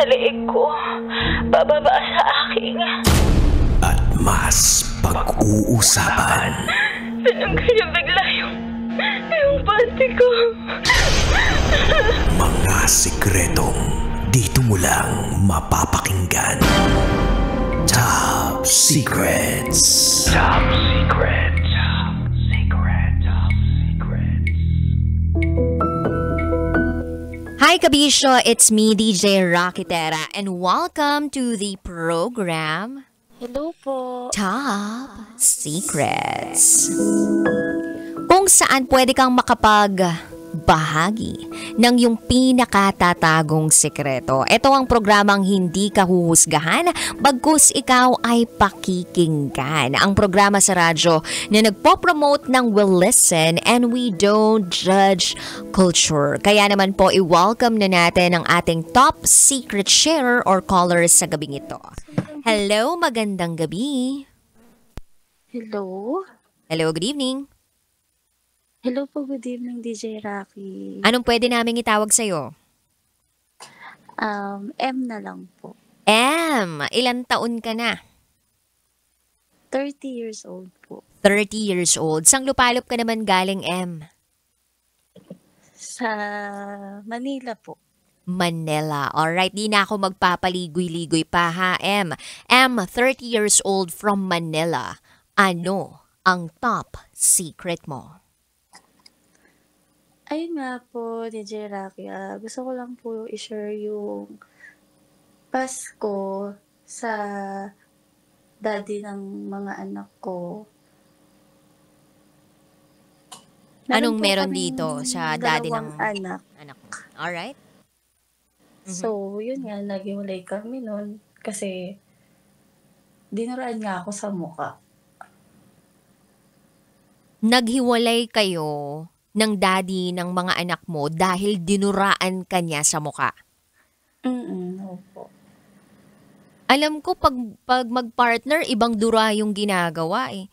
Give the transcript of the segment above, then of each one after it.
sa leeg ko, bababa sa aking. At mas pag-uusapan. Tinanggal niya bigla yung panty ko. Mga sikretong dito mo lang mapapakinggan. Top Secrets. Top Secrets. Top Secret. Top Secrets. Hi Kabisyo, it's me DJ Rocketera and welcome to the program Hello po. Top Secrets. Kung saan pwede kang makapagbahagi ng iyong pinakatatagong sekreto. Ito ang programang hindi ka huhusgahan, bagkus ikaw ay pakikinggan. Ang programa sa radyo na nagpo-promote ng we'll listen and we don't judge culture. Kaya naman po i-welcome na natin ang ating top secret sharer or caller sa gabing ito. Hello, magandang gabi. Hello. Hello, good evening. Hello po, good evening DJ Rocky. Anong pwede naming itawag sa'yo? M na lang po. M, ilang taon ka na? 30 years old po. 30 years old. Sang lupalop ka naman galing, M? Sa Manila po. Manila. Alright, di na ako magpapaligoy-ligoy pa ha, M. M, 30 years old from Manila. Ano ang top secret mo? Ayun nga po, DJ Rocky. Gusto ko lang po i-share yung Pasko sa daddy ng mga anak ko. Anong po meron kaming dito sa daddy ng dalawang anak. anak mo? Alright. So, yun nga, naghiwalay kami nun kasi dinuraan nga ako sa muka. Naghiwalay kayo ng daddy ng mga anak mo dahil dinuraan ka niya sa muka. Opo. Alam ko pag mag-partner, ibang dura yung ginagawa eh.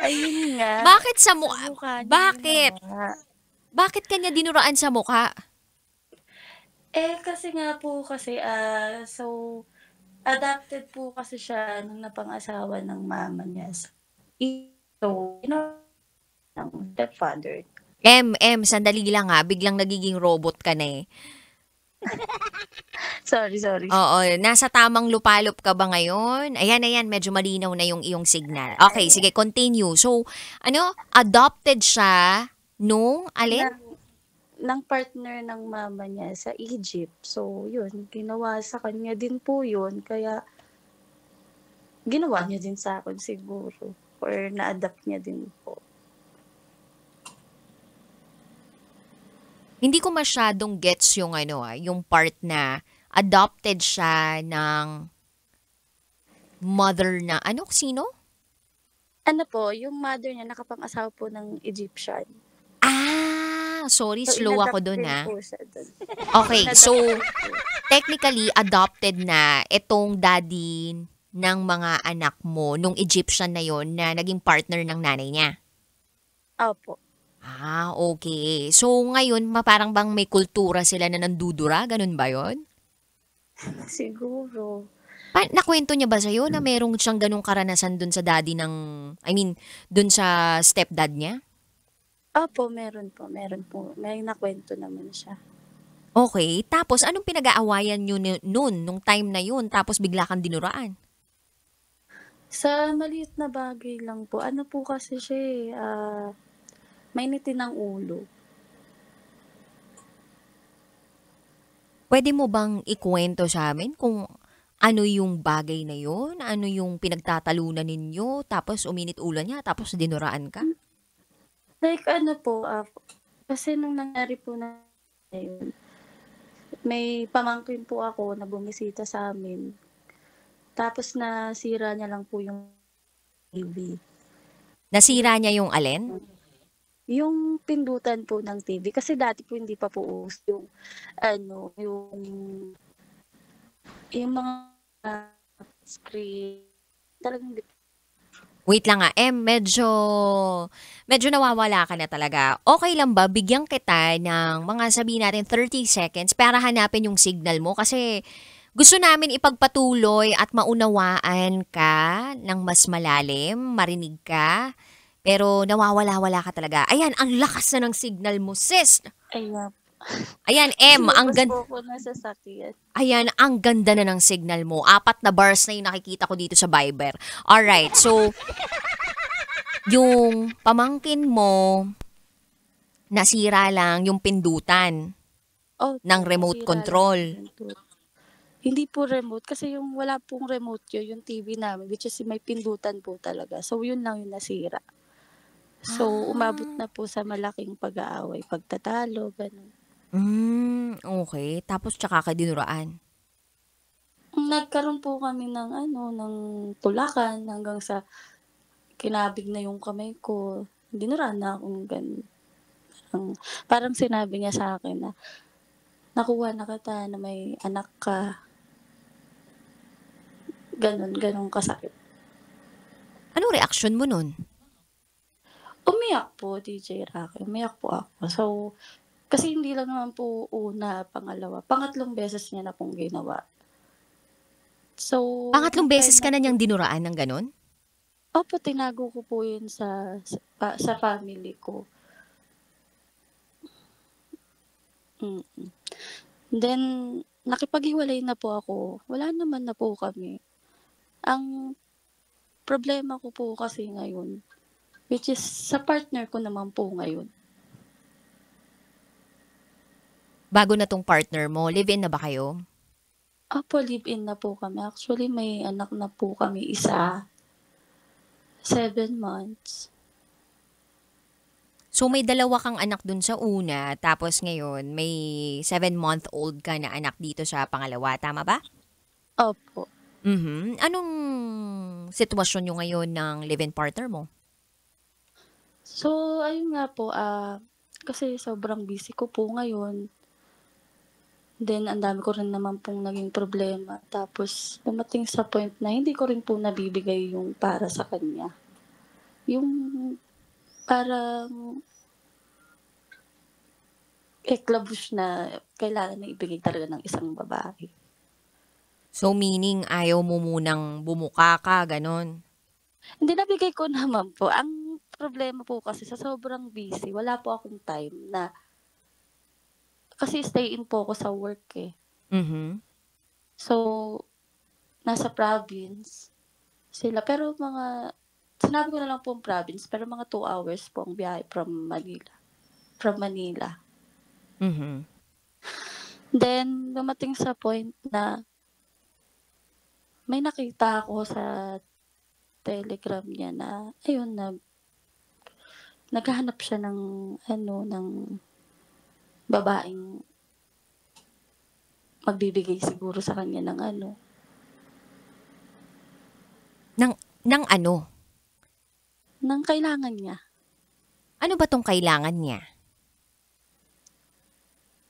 Ayun nga. Bakit sa mukha? Mukha niya Bakit? ginawa. Bakit kanya dinuraan sa mukha? Kasi nga po kasi, so, adopted po kasi siya nung napang-asawa ng mama niya. So, ng stepfather. Sandali lang ha. Biglang nagiging robot ka na eh. Sorry. Oo, nasa tamang lupalop ka ba ngayon? Ayan, medyo malinaw na yung iyong signal. Okay, sige, continue. So, adopted siya nung alin? Ng partner ng mama niya sa Egypt. So, yun, ginawa sa kanya din po yun. Kaya, ginawa niya din sa akin siguro. Or na-adapt niya din po. Hindi ko masyadong gets yung yung part na adopted siya ng mother na, sino? Ano po, yung mother niya nakapang-asawa po ng Egyptian. Sorry, So, slow ako in-adapt dun din ha. po siya dun. Okay, so technically adopted na itong daddy ng mga anak mo nung Egyptian na yon na naging partner ng nanay niya. Opo. Okay. So ngayon, parang bang may kultura sila na nandudura? Ganun ba yon? Siguro. Nakwento niya ba sa'yo na merong siyang ganung karanasan dun sa daddy dun sa stepdad niya? Opo, meron po. May nakwento naman siya. Okay. Tapos, anong pinag-aawayan niyo nung time na yun? Tapos bigla kang dinuraan? Sa maliit na bagay lang po. Ano po kasi siya mainitin ng ulo. Pwede mo bang ikwento sa amin kung ano yung bagay na yun? Ano yung pinagtatalunan ninyo? Tapos uminit ulo niya? Tapos dinuraan ka? Like ano po, kasi nung nangyari po na yun, may pamangkin po ako na bumisita sa amin. Tapos nasira niya lang po yung TV. Nasira niya yung alin? Yung pindutan po ng TV. Kasi dati po hindi pa po uso yung mga screen. Talagang Wait lang nga, medyo nawawala ka na talaga. Okay lang ba, bigyan kita ng mga sabihin natin 30 seconds para hanapin yung signal mo kasi gusto namin ipagpatuloy at maunawaan ka ng mas malalim, marinig ka, pero nawawala-wala ka talaga. Ayan, ang lakas na ng signal mo, sis! Ayan. Ayan, M, ang Lumabas ganda. po ako ng sasakyan. Ayan, ang ganda na ng signal mo. 4 na bars na yung nakikita ko dito sa Viber. Alright, so, yung pamangkin mo, nasira lang yung pindutan Oh, ng remote nasira control. lang yung pinto. Hindi po remote kasi yung wala pong remote yun, yung TV namin, which is may pindutan po talaga. So, yun lang yung nasira. So, umabot na po sa malaking pag-aaway, pagtatalo, ganun. Okay. Tapos tsaka ka dinuraan. Nagkaroon po kami ng ng tulakan hanggang sa kinabig na yung kamay ko. Dinuraan na akong ganun. Parang sinabi niya sa akin na, nakuha na kita na may anak ka. Ganun kasakit. Anong reaction mo nun? Umiyak po, DJ Rocky. Umiyak po ako. So, kasi hindi lang naman po una, pangalawa. Pangatlong beses niya na pong ginawa. So, Pangatlong nung time beses ka na na niyang dinuraan ng ganun? opo, tinago ko po yun sa family ko. Mm. Then, nakipaghiwalay na po ako. Wala naman na po kami. Ang problema ko po kasi ngayon, which is sa partner ko naman po ngayon. Bago na tong partner mo, live-in na ba kayo? Opo, live-in na po kami. Actually, may anak na po kami isa. 7 months. So may dalawa kang anak dun sa una, tapos ngayon may 7-month-old ka na anak dito sa pangalawa, tama ba? Opo. Anong sitwasyon nyo ngayon ng live-in partner mo? So, ayun nga po, kasi sobrang busy ko po ngayon. Then, ang dami ko rin naman pong naging problema. Tapos, dumating sa point na hindi ko rin po nabibigay yung para sa kanya. Yung parang eklabos na kailangan na ibigay talaga ng isang babae. So meaning ayaw mo munang bumuka ka, ganon? Hindi, nabigay ko naman po. Ang problema po kasi sa sobrang busy, wala po akong time na kasi stay in po ako sa work eh. So, nasa province sila. Pero sinabi ko na lang po ang province, pero mga 2 hours po ang biyahe from Manila. Then, dumating sa point na may nakita ako sa Telegram niya na, ayun, naghahanap siya ng babaeng magbibigay siguro sa kanya ng Nang ano? ng kailangan niya. Ano ba tong kailangan niya?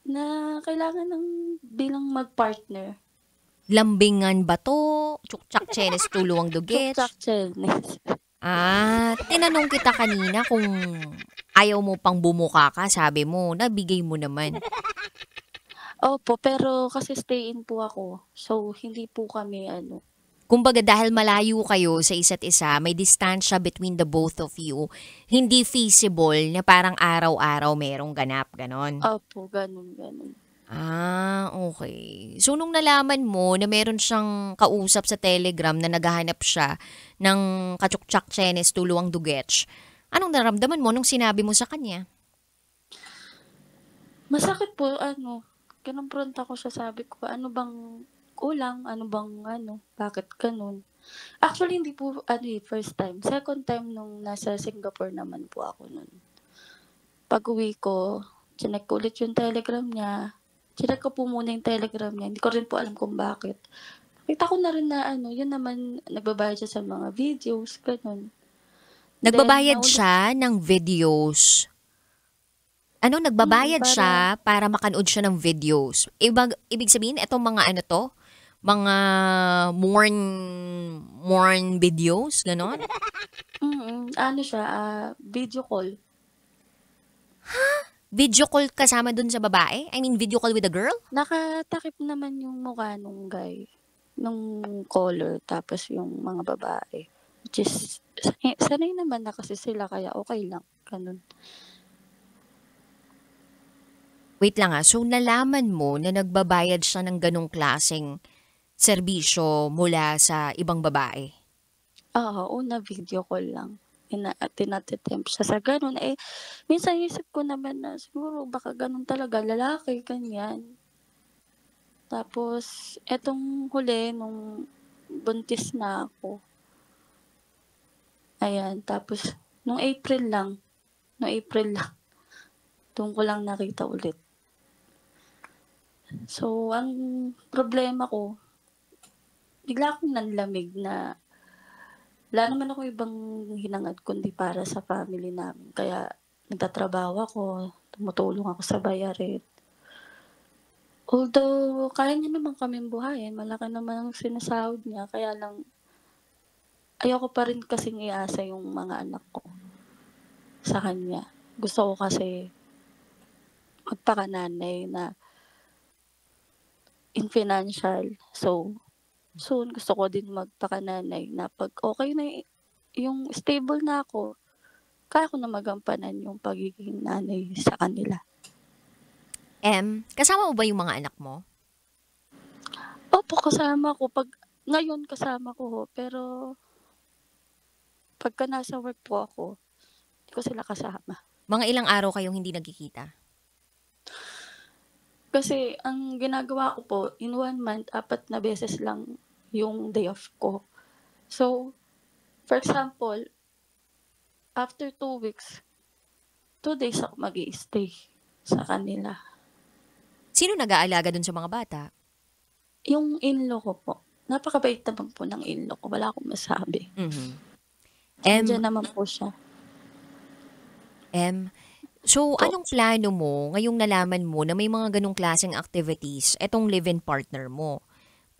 Na kailangan ng bilang mag-partner. Lambingan ba to? Tsuktsak chenes tuluwang dugets? Chok-chak chelnes. Tinanong kita kanina kung ayaw mo pang bumuka ka, sabi mo, nabigay mo naman. Opo, pero kasi stay in po ako. So, hindi po kami Kumbaga dahil malayo kayo sa isa't isa, may distansya between the both of you, hindi feasible na parang araw-araw merong ganap, ganon. Opo, ganun. Okay. So nung nalaman mo na meron siyang kausap sa Telegram na naghahanap siya ng kachukchak chenes tuluwang dugets, anong naramdaman mo nung sinabi mo sa kanya? Masakit po, kinumpronta ko siya, sabi ko, ano bang kulang, bakit ganun? Actually, hindi po, first time. Second time nung nasa Singapore naman po ako nun. Pag-uwi ko, chinek ko ulit yung Telegram niya. Chinek ko po muna yung Telegram niya. Hindi ko rin po alam kung bakit. Nakita ko na rin na, yun naman, nagbabayad siya sa mga videos, ganun. Nagbabayad Then, siya ng videos. Nagbabayad para- siya para makanood siya ng videos. Ibig sabihin, itong mga Mga morn videos, ganon? Ano siya, video call. Video call kasama dun sa babae? I mean, video call with a girl? Nakatakip naman yung mukha nung guy, nung caller, tapos yung mga babae. Which is, sanay naman na kasi sila, kaya okay lang. Ganun. Wait lang so nalaman mo na nagbabayad siya ng ganong klaseng serbisyo mula sa ibang babae? Oo, una video call lang. Tinatitempt siya sa ganun. Minsan isip ko naman na siguro baka ganun talaga, lalaki, ganyan. Tapos, etong huli, nung buntis na ako. Ayan, tapos, nung April lang, doon ko lang nakita ulit. So, ang problema ko, bigla akong nanlamig na wala naman ako ibang hinangad kundi para sa family namin. Kaya nagtatrabaho ako, tumutulong ako sa bayarin. Although, kaya niya naman kaming buhayin, malaki naman ang sinasahod niya, kaya lang ayoko pa rin kasing iasa yung mga anak ko sa kanya. Gusto ko kasi magpakananay na in financial. So, soon gusto ko din magpakananay na pag okay na yung stable na ako, kaya ko na magampanan yung pagiging nanay sa kanila. Kasama mo ba yung mga anak mo? Opo, kasama ko. Ngayon kasama ko ho, pero pagka nasa work po ako, hindi ko sila kasama. Mga ilang araw kayong hindi nagkikita? Kasi ang ginagawa ko po, in 1 month, 4 na beses lang yung day off ko. So, for example, after 2 weeks, 2 days ako mag-i-stay sa kanila. Sino nag-aalaga dun sa mga bata? Yung in-law ko po. Napakabait naman po ng in-law ko. Wala akong masabi. Nandiyan naman po siya. So anong plano mo ngayong nalaman mo na may mga ganong klaseng activities etong live-in partner mo?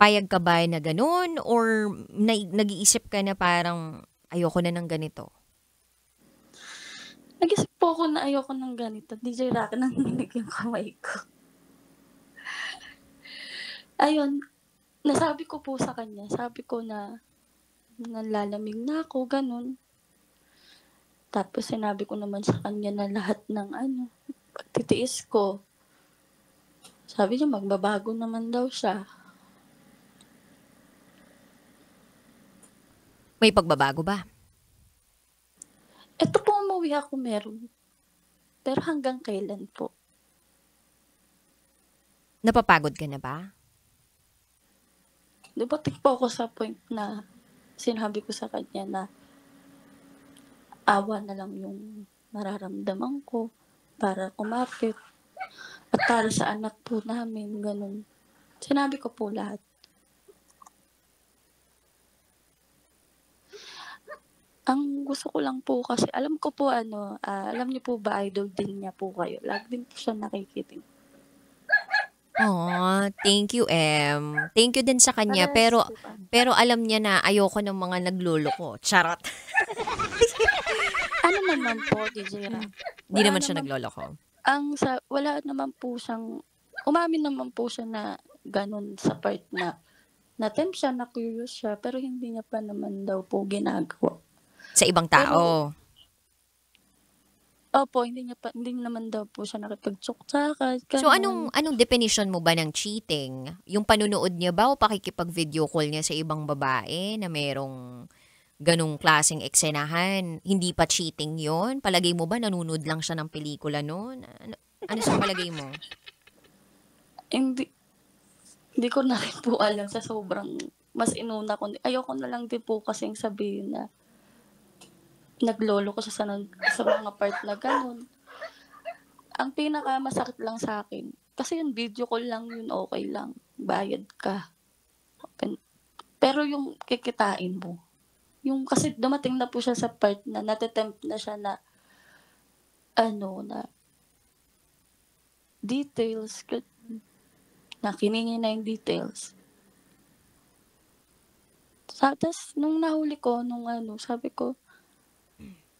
Payag ka ba na ganon or nag-iisip ka na parang ayoko na ng ganito? Nag-isip po ako na ayoko ng ganito. DJ Rock, nanginig yung kamay ko. Ayun, nasabi ko po sa kanya, sabi ko na nalalamig na ako, ganun. Tapos sinabi ko naman sa kanya na lahat ng pagtitiis ko. Sabi niya magbabago naman daw siya. May pagbabago ba? Ito po umuwi ako meron. Pero hanggang kailan po? Napapagod ka na ba? Dumating po ako sa point na sinabi ko sa kanya na awa na lang yung nararamdaman ko para kumapit at para sa anak po namin, ganun. Sinabi ko po lahat. Ang gusto ko lang po kasi, alam ko po alam niyo po ba idol din niya po kayo? Lagi din po siya nakikiting. Oh, thank you, Thank you din sa kanya. Pero alam niya na ayoko ng mga nagloloko. Charot. Ano naman po, DJ Ra? Hindi naman siya nagloloko. Wala naman po siyang, umamin naman po siya na ganun sa part na na-tempt siya, na curious siya, pero hindi niya pa naman daw po ginagawa. Sa ibang tao? Opo, hindi naman daw po siya nakipag-tsok-tsakat. So anong definition mo ba ng cheating? Yung panunood niya ba o pakikipag-video call niya sa ibang babae na merong ganong klaseng eksenahan? Hindi pa cheating yon? Palagay mo ba nanonood lang siya ng pelikula noon? Ano sa palagay mo? Hindi ko na rin po alam sa sobrang mas inuna ko. Ayoko na lang din po kasing sabihin na naglolo ko sa mga part na ganun. Ang pinakamasakit lang sa akin, kasi yung video call lang yun, okay lang. Bayad ka. Pero yung kikitain mo, yung kasi dumating na po siya sa part na natatempt na siya na na details, na kiningi na yung details. Tas nung nahuli ko, nung ano, sabi ko,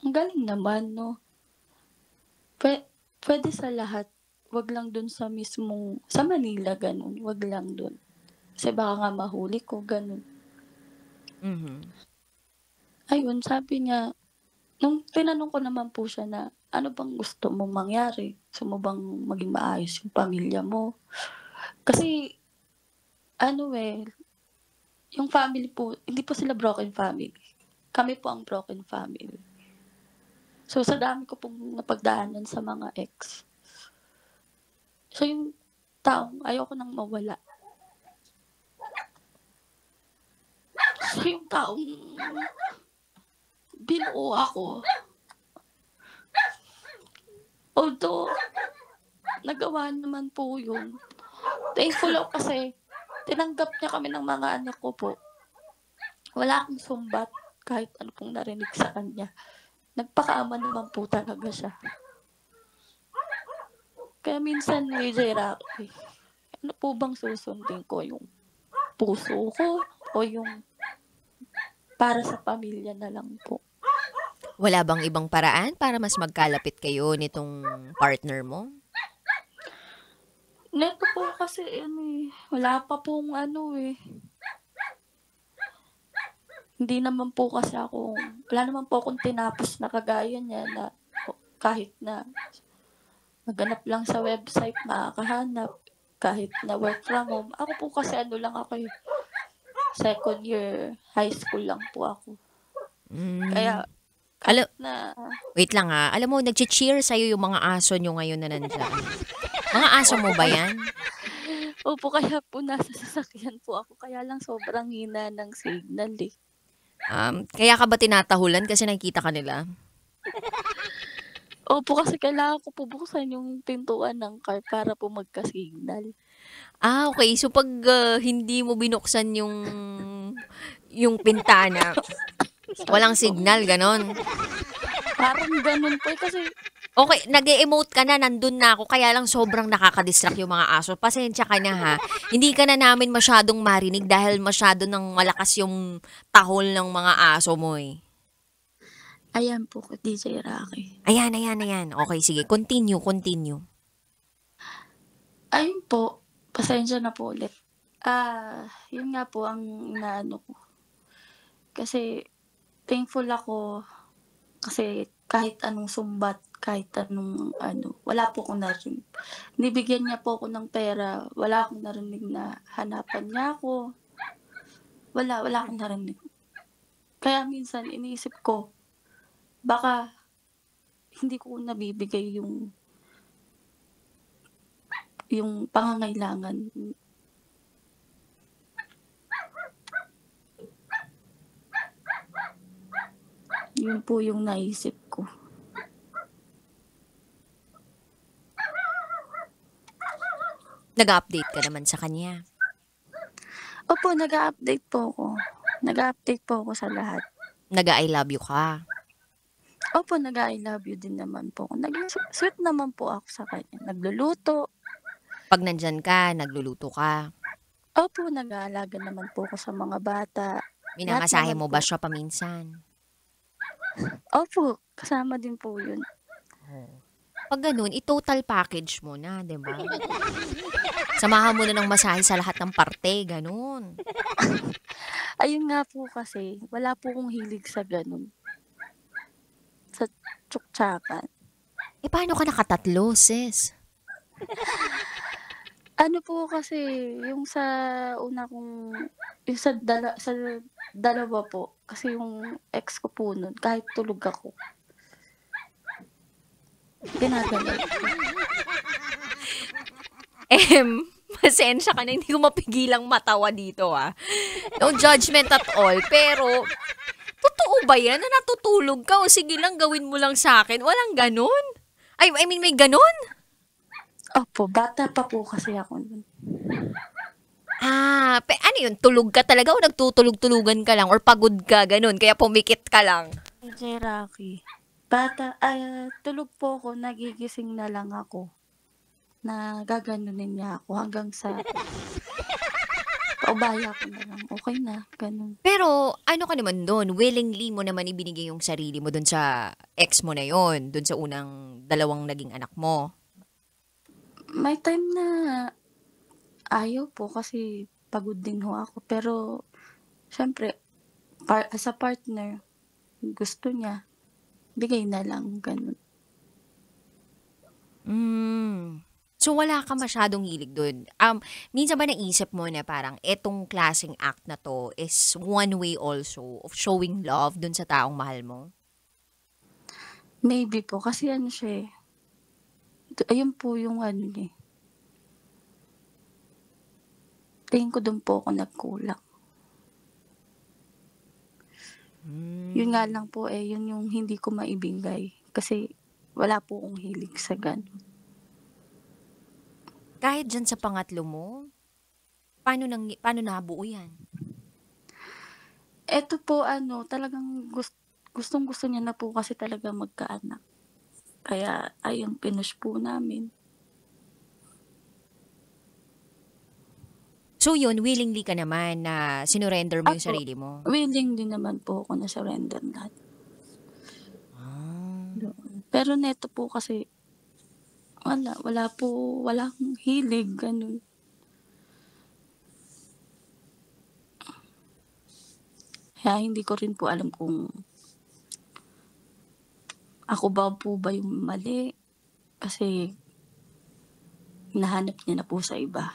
ang galing naman, no? Pwede sa lahat. Wag lang dun sa mismong, sa Manila, ganun. Wag lang dun. Kasi baka nga mahuli ko, ganun. Mhm. Ayun, sabi niya, nung tinanong ko naman po siya na, ano bang gusto mong mangyari? Gusto mo bang maging maayos yung pamilya mo? Kasi, ano yung family po, hindi po sila broken family. Kami po ang broken family. So, sa dami ko pong napagdaanan sa mga ex. So, yung taong ayoko nang mawala. So, yung taong binuo ako. Although, nagawa naman po yun. Thankful ako kasi tinanggap niya kami ng mga anak ko po. Wala akong sumbat kahit ano pong narinig sa kanya. Nagpakaama naman po talaga siya. Kaya minsan, J. Rocky, ano po bang susundin ko? Yung puso ko o yung para sa pamilya na lang po? Wala bang ibang paraan para mas magkalapit kayo nitong partner mo? Neto po kasi wala pa pong hindi naman po kasi wala naman po akong tinapos na kagaya niya na kahit na maghanap lang sa website, makakahanap. Kahit na work from home. Ako po kasi lang ako second year high school lang po ako. Kaya, Wait lang ha. Alam mo, nag-cheer sa'yo yung mga aso nyo ngayon na nandyan. Mga aso mo ba yan? Opo, kaya po nasa sasakyan po ako. Kaya lang sobrang hina ng signal eh. Kaya ka ba tinatahulan kasi nakikita ka nila? Opo, kasi kailangan ko po buksan yung pintuan ng car para po magka-signal. Okay. So, pag hindi mo binuksan yung pintana, walang signal, ganon. Parang ganun po kasi Okay, nag-e-emote ka na, nandun na ako, kaya lang sobrang nakakadistract yung mga aso. Pasensya ka na ha. Hindi ka na namin masyadong marinig dahil masyado nang malakas yung tahol ng mga aso mo eh. ayan po, DJ Rocky. Ayan. Okay, sige. Continue. Ayun po, pasensya na po ulit. Yun nga po ang inaano ko. Kasi thankful ako kasi kahit anong sumbat, kahit anong wala po akong narinig. Nibigyan niya po ako ng pera, wala akong narinig na hanapan niya ako. Wala akong narinig. Kaya minsan iniisip ko, baka hindi ko nabibigay yung pangangailangan. Yun po yung naisip ko. Nag-update ka naman sa kanya. Opo, nag-update po ako. Nag-update po ako sa lahat. Nag-I love you ka. Opo, nag-I love you din naman po ako. Naging sweet naman po ako sa kanya. Nagluluto. Pag nandyan ka, nagluluto ka. Opo, nag-aalaga naman po ako sa mga bata. Minamasahe Lahat mo naman ba po. siya paminsan? Opo, kasama din po yun. Pag ganun, i-total package mo na, di ba? Samahan mo na ng masahe sa lahat ng parte, ganun. Ayun nga po kasi, wala po akong hilig sa ganun. Sa tsuktsakan. Paano ka nakatatlo, sis? Ano po kasi, yung sa una kong, yung sa dalawa po, kasi yung ex ko po nun, kahit tulog ako, ginagalaw ko. Pasensya ka na, hindi ko mapigilang matawa dito No judgment at all, pero totoo ba yan na natutulog ka o sige lang gawin mo lang sa akin? Walang ganun? I mean, may ganun? Opo, bata pa po kasi ako nun. Ano yun? Tulog ka talaga o nagtutulog-tulugan ka lang or pagod ka, ganun, kaya pumikit ka lang? DJ Rocky, tulog po ako, nagigising na lang ako. Na gaganunin niya ako hanggang sa paubaya ko na lang, okay na, ganun. Pero ano ka naman doon? Willingly mo naman ibinigay yung sarili mo doon sa ex mo na yon, doon sa unang dalawang naging anak mo. May time na ayaw po kasi pagod din ho ako. Pero, syempre, as a partner, gusto niya, bigay na lang, ganun. So wala ka masyadong hilig doon. Minsan ba naisip mo na parang etong klaseng act na to is one way also of showing love doon sa taong mahal mo? Maybe po, kasi ano siya eh. Ayun po yung ano niya eh. Tingin ko doon po ako nagkulang. Yun nga lang po eh, yun yung hindi ko maibigay. Kasi wala po akong hilig sa ganun. Kahit dyan sa pangatlo mo, paano nabuo yan? Eto po ano, talagang gustong gusto niya na po kasi talaga magkaanak. Kaya ayun, pinush po namin. So yun, willingly ka naman na sinurrender mo yung Ako, sarili mo? willing din naman po ako na surrender lahat. Pero neto po kasi, wala akong hilig, ganun. Kaya hindi ko rin po alam kung ako ba yung mali. Kasi hinahanap niya na po sa iba.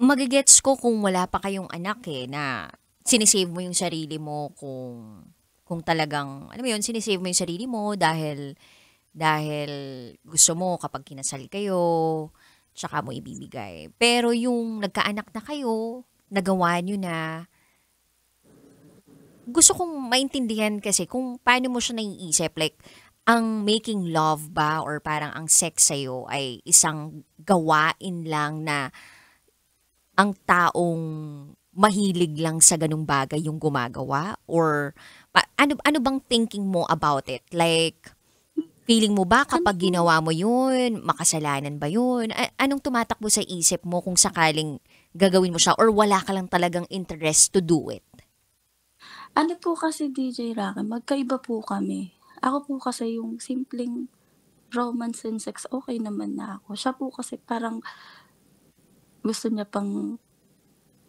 Magigets ko kung wala pa kayong anak na sinisave mo yung sarili mo kung talagang, alam mo yun, sinisave mo yung sarili mo dahil gusto mo kapag kinasal kayo, tsaka mo ibibigay. Pero yung nagkaanak na kayo, nagawa nyo na, gusto kong maintindihan kasi kung paano mo siya naiisip. Like, ang making love ba or parang ang sex sa'yo ay isang gawain lang na ang taong mahilig lang sa ganung bagay yung gumagawa? Or ano bang thinking mo about it? Like, feeling mo ba kapag ginawa mo yun, makasalanan ba yun? Anong tumatakbo sa isip mo kung sakaling gagawin mo siya or wala ka lang talagang interest to do it? Ano po kasi DJ Rocky, magkaiba po kami. Ako po kasi yung simpleng romance and sex, okay naman na ako. Siya po kasi parang gusto niya pang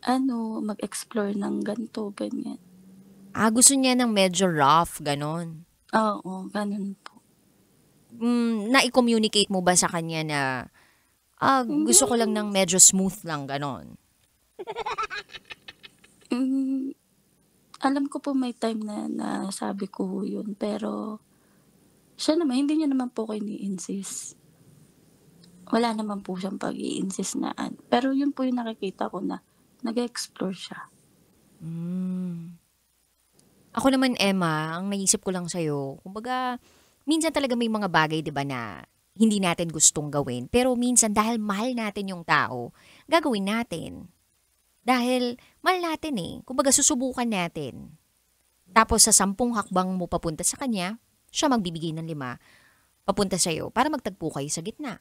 mag-explore ng ganito, ganyan. Gusto niya ng medyo rough, ganon. Oo, ganun po. Na-communicate mo ba sa kanya na gusto ko lang Hindi. ng medyo smooth lang, ganon? Alam ko po may time na sabi ko yun, pero siya naman, hindi niya naman po ako ini-insist. Wala naman po siyang pag-i-insist na pero yun po yung nakikita ko na nag-explore siya. Ako naman, Emma, ang naisip ko lang sa'yo, kumbaga, minsan talaga may mga bagay, di ba, na hindi natin gustong gawin. Pero minsan, dahil mahal natin yung tao, gagawin natin. Dahil mahal natin kumbaga susubukan natin. Tapos sa 10 hakbang mo papunta sa kanya, siya magbibigay ng 5 papunta sa'yo para magtagpo kayo sa gitna.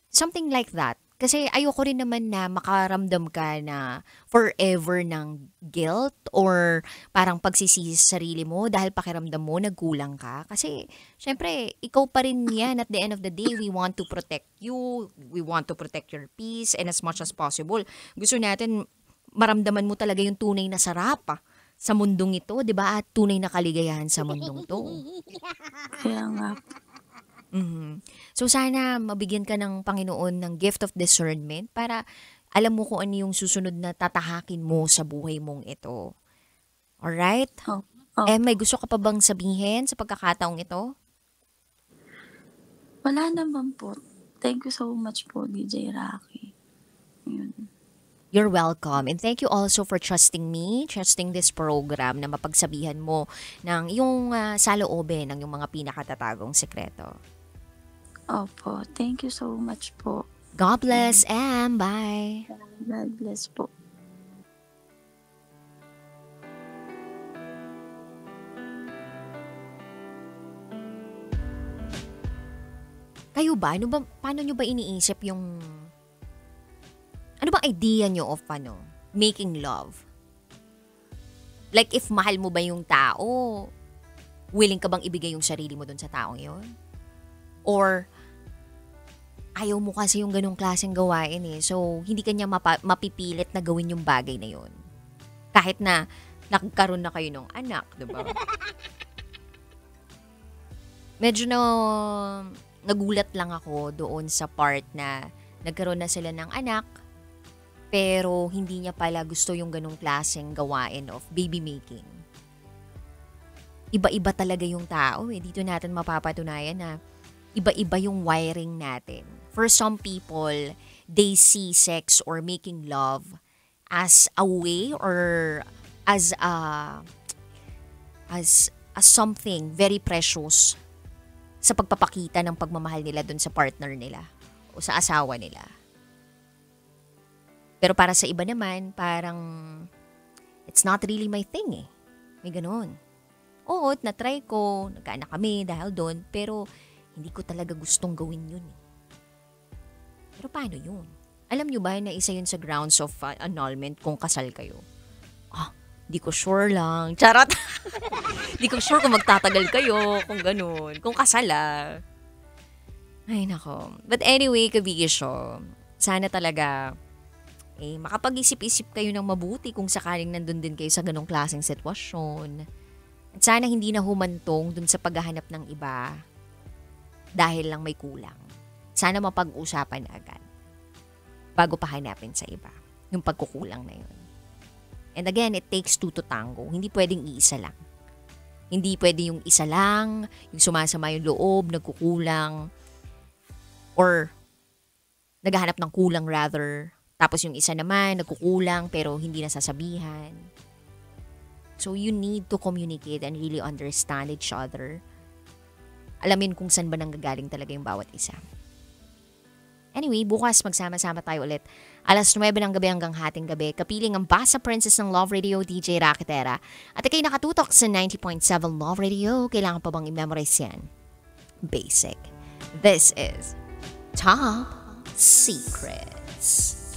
Something like that. Kasi ayoko rin naman na makaramdam ka na forever ng guilt or parang pagsisisi sa sarili mo dahil pakiramdam mo nagkulang ka. Kasi syempre, ikaw pa rin yan. At the end of the day, we want to protect you. We want to protect your peace and as much as possible. Gusto natin maramdaman mo talaga yung tunay na sarap sa mundong ito, di ba? At tunay na kaligayahan sa mundong to. Kaya nga. So sana mabigyan ka ng Panginoon ng gift of discernment para alam mo kung ano yung susunod na tatahakin mo sa buhay mong ito. Alright? Oh. May gusto ka pa bang sabihin sa pagkakataong ito? Wala naman po. Thank you so much po, DJ Rocky. Yun. You're welcome. And thank you also for trusting me, trusting this program na mapagsabihan mo ng yung saloobin ng yung mga pinakatatagong sekreto. Opo. Thank you so much po. God bless and bye. God bless po. Kayo ba? Paano nyo ba iniisip yung... Ano bang idea nyo of making love? Like, if mahal mo ba yung tao, willing ka bang ibigay yung sarili mo dun sa taong yun? Or, ayaw mo kasi yung ganong klaseng gawain eh. So, hindi kanya mapipilit na gawin yung bagay na yun. Kahit na nagkaroon na kayo ng anak, diba? Medyo nagulat lang ako doon sa part na nagkaroon na sila ng anak, pero hindi niya pala gusto yung ganong klaseng gawain of baby making. Iba-iba talaga yung tao eh. Dito natin mapapatunayan na iba-iba yung wiring natin. For some people, they see sex or making love as a way or as something very precious sa pagpapakita ng pagmamahal nila dun sa partner nila o sa asawa nila. Pero para sa iba naman, parang it's not really my thing eh. May ganun. Oo, na-try ko, nagkaanak kami dahil doon, pero hindi ko talaga gustong gawin yun eh. Pero paano yun? Alam nyo ba na isa yun sa grounds of annulment kung kasal kayo? Di ko sure lang. Charot! Di ko sure kung magtatagal kayo, kung ganun. Kung kasal Ay nako. But anyway, kabisyo, sana talaga makapag-isip-isip kayo ng mabuti kung sakaling nandun din kayo sa ganong klaseng sitwasyon. At sana hindi na humantong dun sa paghahanap ng iba dahil lang may kulang. Sana mapag-usapan agad bago pa hanapin sa iba yung pagkukulang na yun. And again, it takes two to tango. Hindi pwedeng iisa lang. Hindi pwede yung isa lang, yung sumasama yung loob, nagkukulang, or naghahanap ng kulang rather. Tapos yung isa naman, nagkukulang pero hindi nasasabihan. So you need to communicate and really understand each other. Alamin kung saan ba nanggagaling talaga yung bawat isa. Anyway, bukas magsama-sama tayo ulit. 9:00 ng gabi hanggang hating gabi. Kapiling ang Basa Princess ng Love Radio, DJ Raketera. At ikay nakatutok sa 90.7 Love Radio. Kailangan pa bang i-memorize yan? Basic. This is Top Secrets.